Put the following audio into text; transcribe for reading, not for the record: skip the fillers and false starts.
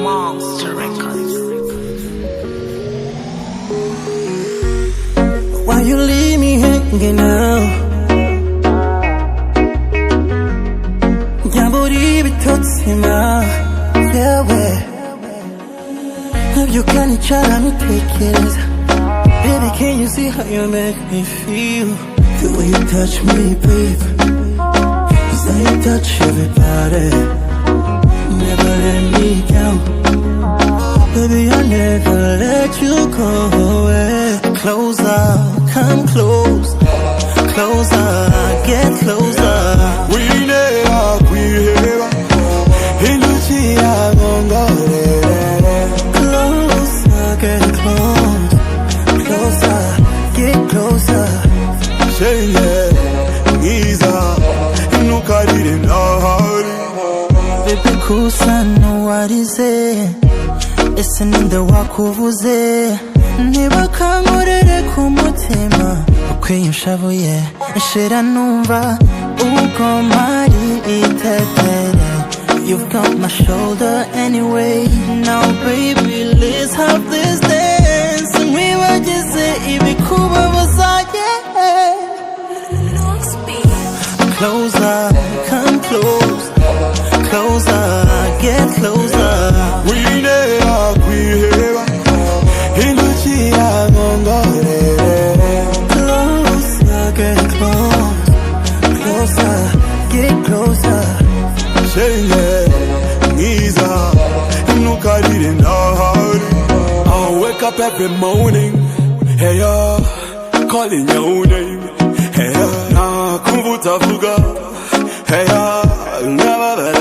Monster Records. Why you leave me hanging out? Yamburi bitotsima yewe nabyuka nicara nitekereza. Baby, can you see how you make me feel? The way you touch me, babe, is how you touch everybody. Never let me down, baby, I'll never let you go away. Closer, come close, closer, get closer. We never, Inuchia gongore. Closer, get close, closer, get closer. Say yeah, Giza, Inukarire nahari. Baby, kusa no what is it? Ese ninde wakuvuze? Ntibakankorere ku mutima ukwiye unshavuye nshira numva ubwo mpari itetere. You've got my shoulder anyway. Now baby, let's have this dance. Nkwibageze ibikubabaza, yeah. Closer, come close, closer, get closer. We never, Inuchia gongore. Closer, get close, closer, get closer. Say yeah, Giza, Inukarire nahari. I wake up every morning, hey calling your name, hey na kumbuta fuga, hey never